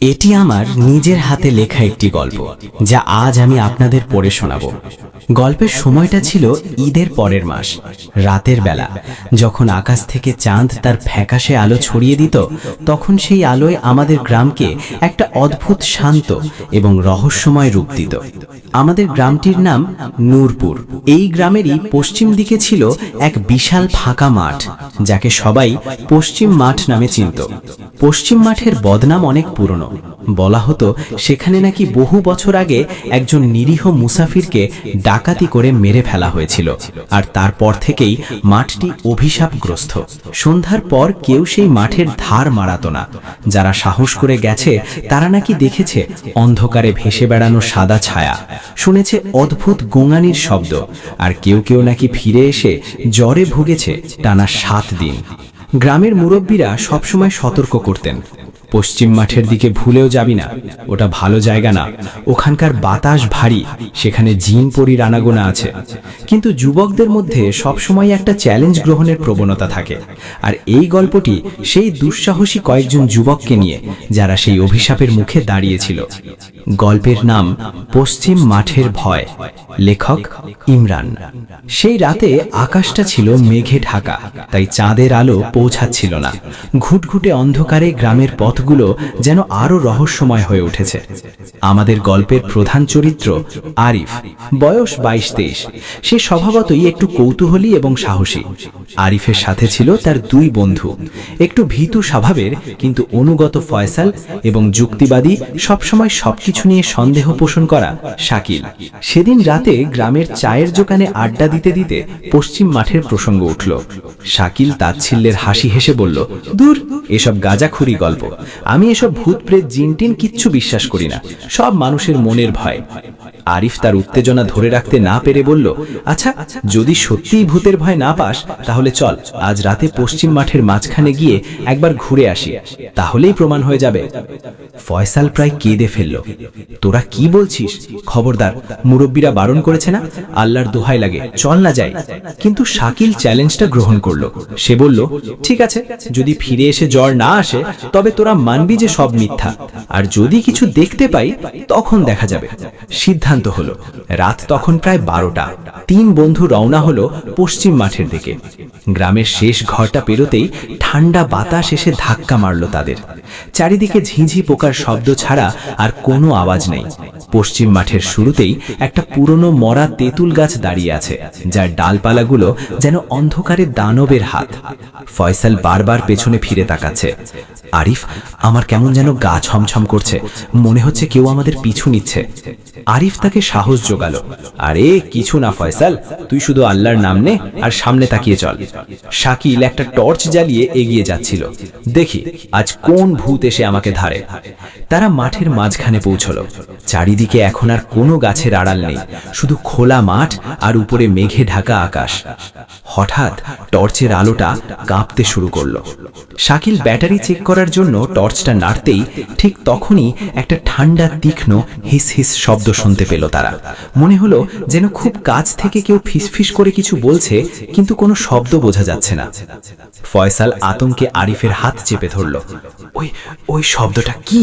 এটি আমার নিজের হাতে লেখা একটি গল্প, যা আজ আমি আপনাদের পড়ে শোনাব। গল্পের সময়টা ছিল ঈদের পরের মাস, রাতের বেলা, যখন আকাশ থেকে চাঁদ তার ফ্যাকাশে আলো ছড়িয়ে দিত। তখন সেই আলোয় আমাদের গ্রামকে একটা অদ্ভুত শান্ত এবং রহস্যময় রূপ দিত। আমাদের গ্রামটির নাম নূরপুর। এই গ্রামেরই পশ্চিম দিকে ছিল এক বিশাল ফাঁকা মাঠ, যাকে সবাই পশ্চিম মাঠ নামে চিনত। পশ্চিম মাঠের বদনাম অনেক পুরনো। বলা হতো সেখানে নাকি বহু বছর আগে একজন নিরীহ মুসাফিরকে ডাকাতি করে মেরে ফেলা হয়েছিল, আর তারপর থেকেই মাঠটি অভিশাপগ্রস্ত। সন্ধ্যার পর কেউ সেই মাঠের ধার মারাতো না। যারা সাহস করে গেছে তারা নাকি দেখেছে অন্ধকারে ভেসে বেড়ানো সাদা ছায়া, শুনেছে অদ্ভুত গোঙানির শব্দ, আর কেউ কেউ নাকি ফিরে এসে জ্বরে ভুগেছে টানা 7 দিন। গ্রামের মুরব্বীরা সবসময় সতর্ক করতেন, পশ্চিম মাঠের দিকে ভুলেও যাবি না, ওটা ভালো জায়গা না, ওখানকার বাতাস ভারী, সেখানে জিন পরীর আনাগোনা আছে। কিন্তু যুবকদের মধ্যে সবসময় একটা চ্যালেঞ্জ গ্রহণের প্রবণতা থাকে, আর এই গল্পটি সেই দুঃসাহসী কয়েকজন যুবককে নিয়ে, যারা সেই অভিশাপের মুখে দাঁড়িয়েছিল। গল্পের নাম পশ্চিম মাঠের ভয়। লেখক ইমরান। সেই রাতে আকাশটা ছিল মেঘে ঢাকা, তাই চাঁদের আলো পৌঁছাচ্ছিল না। ঘুটঘুটে অন্ধকারে গ্রামের পথগুলো যেন আরো রহস্যময় হয়ে উঠেছে। আমাদের গল্পের প্রধান চরিত্র আরিফ, বয়স 22-23। সে স্বভাবতই একটু কৌতূহলী এবং সাহসী। আরিফের সাথে ছিল তার 2 বন্ধু, একটু ভীতু স্বভাবের কিন্তু অনুগত ফয়সাল, এবং যুক্তিবাদী, সবসময় সবকিছু নিয়ে সন্দেহ পোষণ করা শাকিল। সেদিন রাতে গ্রামের চায়ের দোকানে আড্ডা দিতে দিতে পশ্চিম মাঠের প্রসঙ্গ উঠল। শাকিল তাচ্ছিল্যের হাসি হেসে বলল, দূর, এসব গাঁজাখুরি গল্প, আমি এসব ভূত প্রেত জিনটিন কিচ্ছু বিশ্বাস করি না, সব মানুষের মনের ভয়। আরিফ তার উত্তেজনা ধরে রাখতে না পেরে বলল, আচ্ছা, যদি সত্যিই ভূতের ভয় না পাস তাহলে চল আজ রাতে পশ্চিম মাঠের মাঝখানে গিয়ে একবার ঘুরে আসি, তাহলেই প্রমাণ হয়ে যাবে। ফয়সাল প্রায় কেঁদে ফেলল, তোরা কি বলছিস? খবরদার, মুরব্বীরা বারণ করেছে না, আল্লাহর দোহাই লাগে, চল না যাই। কিন্তু শাকিল চ্যালেঞ্জটা গ্রহণ করলো। সে বলল, ঠিক আছে, যদি ফিরে এসে জ্বর না আসে তবে তোরা মানবি যে সব মিথ্যা, আর যদি কিছু দেখতে পাই তখন দেখা যাবে। সিদ্ধান্ত হলো। রাত তখন প্রায় 12টা। 3 বন্ধু রওনা হলো পশ্চিম মাঠের দিকে। গ্রামের শেষ ঘরটা পেরোতেই ঠান্ডা বাতাস এসে ধাক্কা মারল তাদের। চারিদিকে ঝিঁঝি পোকার শব্দ ছাড়া আর কোনো আওয়াজ নেই। পশ্চিম মাঠের শুরুতেই একটা পুরনো মরা তেঁতুল গাছ দাঁড়িয়ে আছে, যার ডালপালাগুলো যেন অন্ধকারে দানবের হাত। ফয়সাল বারবার পেছনে ফিরে তাকাচ্ছে। আরিফ, আমার কেমন যেন গা ছমছম করছে, মনে হচ্ছে কেউ আমাদের পিছু নিচ্ছে। আরিফ তাকে সাহস জোগালো, আরে কিছু না ফয়সাল, তুই শুধু আল্লাহর নাম নে আর সামনে তাকিয়ে চল। শাকিল একটা টর্চ জ্বালিয়ে এগিয়ে যাচ্ছিল, দেখি আজ কোন ভূত এসে আমাকে ধারে। তারা মাঠের মাঝখানে পৌঁছল। চারিদিকে এখন আর কোনো গাছের আড়াল নেই, শুধু খোলা মাঠ আর উপরে মেঘে ঢাকা আকাশ। হঠাৎ টর্চের আলোটা কাঁপতে শুরু করলো। শাকিল ব্যাটারি চেক করার জন্য টর্চটা নাড়তেই ঠিক তখনই একটা ঠান্ডা তীক্ষ্ণ হিস হিস শব্দ শুনতে পেল তারা। মনে হলো যেন খুব কাছ থেকে কেউ ফিসফিস করে কিছু বলছে, কিন্তু কোনো শব্দ বোঝা যাচ্ছে না। ফয়সাল আতঙ্কে আরিফের হাত চেপে ধরল। ওই শব্দটা কি?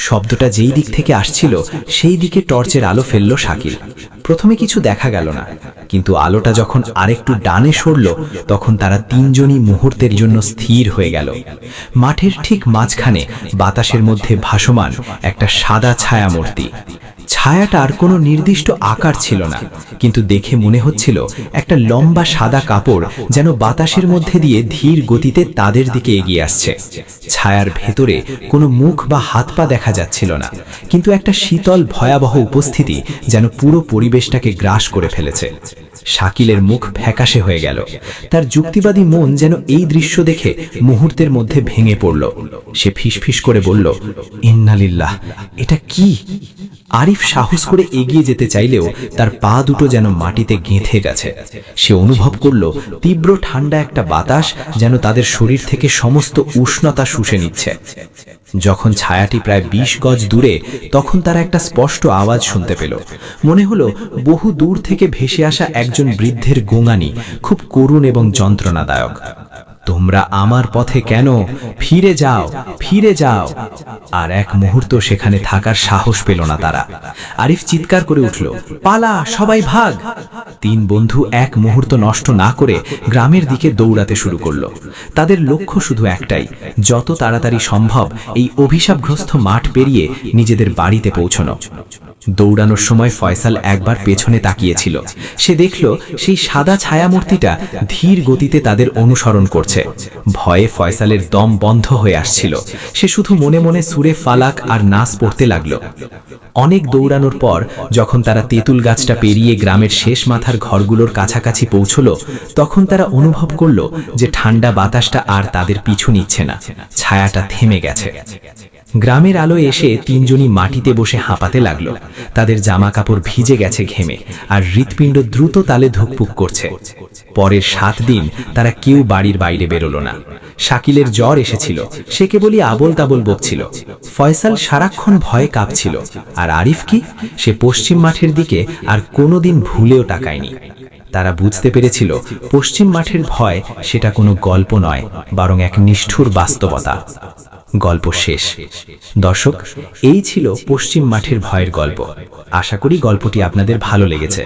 শব্দটা যেই দিক থেকে আসছিল সেই দিকে টর্চের আলো ফেলল শাকিল। প্রথমে কিছু দেখা গেল না, কিন্তু আলোটা যখন আরেকটু ডানে সরল তখন তারা 3 জনই মুহূর্তের জন্য স্থির হয়ে গেল। মাঠের ঠিক মাঝখানে বাতাসের মধ্যে ভাসমান একটা সাদা ছায়া মূর্তি। ছায়াটার কোনো নির্দিষ্ট আকার ছিল না, কিন্তু দেখে মনে হচ্ছিল একটা লম্বা সাদা কাপড় যেন বাতাসের মধ্যে দিয়ে ধীর গতিতে তাদের দিকে এগিয়ে আসছে। ছায়ার ভেতরে কোনো মুখ বা হাত পা দেখা যাচ্ছিল না, কিন্তু একটা শীতল ভয়াবহ উপস্থিতি যেন পুরো পরিবেশটাকে গ্রাস করে ফেলেছে। শাকিলের মুখ ফ্যাকাশে হয়ে গেল। তার যুক্তিবাদী মন যেন এই দৃশ্য দেখে মুহূর্তের মধ্যে ভেঙে পড়ল। সে ফিসফিস করে বলল, ইন্নালিল্লাহ, এটা কি? আরিফ সাহস করে এগিয়ে যেতে চাইলেও তার পা দুটো যেন মাটিতে গেঁথে গেছে। সে অনুভব করল তীব্র ঠান্ডা একটা বাতাস যেন তাদের শরীর থেকে সমস্ত উষ্ণতা শুষে নিচ্ছে। যখন ছায়াটি প্রায় 20 গজ দূরে, তখন তারা একটা স্পষ্ট আওয়াজ শুনতে পেল। মনে হলো বহু দূর থেকে ভেসে আসা একজন বৃদ্ধের গোঙানি, খুব করুণ এবং যন্ত্রণাদায়ক। তোমরা আমার পথে কেন? ফিরে যাও, ফিরে যাও। আর এক মুহূর্ত সেখানে থাকার সাহস পেল না তারা। আরিফ চিৎকার করে উঠল, পালা, সবাই ভাগ। তিন বন্ধু এক মুহূর্ত নষ্ট না করে গ্রামের দিকে দৌড়াতে শুরু করলো। তাদের লক্ষ্য শুধু একটাই, যত তাড়াতাড়ি সম্ভব এই অভিশাপগ্রস্ত মাঠ পেরিয়ে নিজেদের বাড়িতে পৌঁছানো। দৌড়ানোর সময় ফয়সাল একবার পেছনে তাকিয়েছিল। সে দেখল সেই সাদা ছায়ামূর্তিটা ধীর গতিতে তাদের অনুসরণ করছে। ভয়ে ফয়সালের দম বন্ধ হয়ে আসছিল। সে শুধু মনে মনে সূরে ফালাক আর নাস পড়তে লাগলো। অনেক দৌড়ানোর পর যখন তারা তেঁতুল গাছটা পেরিয়ে গ্রামের শেষ মাথার ঘরগুলোর কাছাকাছি পৌঁছলো, তখন তারা অনুভব করলো যে ঠান্ডা বাতাসটা আর তাদের পিছু নিচ্ছে না, ছায়াটা থেমে গেছে। গ্রামের আলোয় এসে তিনজনই মাটিতে বসে হাঁপাতে লাগলো। তাদের জামা কাপড় ভিজে গেছে ঘেমে, আর হৃৎপিণ্ড দ্রুত তালে ধুকপুক করছে। পরের 7 দিন তারা কেউ বাড়ির বাইরে বেরোলো না। শাকিলের জ্বর এসেছিল, সে কেবলই আবোল তাবোল বকছিল। ফয়সাল সারাক্ষণ ভয়ে কাঁপছিল, আর আরিফ কি, সে পশ্চিম মাঠের দিকে আর কোনোদিন ভুলেও তাকায়নি। তারা বুঝতে পেরেছিল পশ্চিম মাঠের ভয় সেটা কোনো গল্প নয়, বরং এক নিষ্ঠুর বাস্তবতা। গল্প শেষ। দর্শক, এই ছিল পশ্চিম মাঠের ভয়ের গল্প। আশা করি গল্পটি আপনাদের ভালো লেগেছে।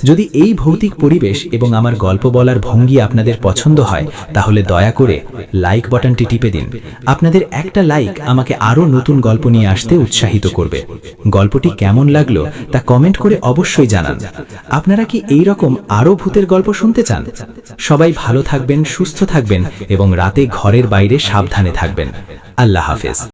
যদি এই ভৌতিক পরিবেশ এবং আমার গল্প বলার ভঙ্গি আপনাদের পছন্দ হয়, তাহলে দয়া করে লাইক বাটনটি টিপে দিন। আপনাদের একটা লাইক আমাকে আরও নতুন গল্প নিয়ে আসতে উৎসাহিত করবে। গল্পটি কেমন লাগলো তা কমেন্ট করে অবশ্যই জানান। আপনারা কি এই রকম আরও ভূতের গল্প শুনতে চান? সবাই ভালো থাকবেন, সুস্থ থাকবেন এবং রাতে ঘরের বাইরে সাবধানে থাকবেন। আল্লাহ হাফেজ।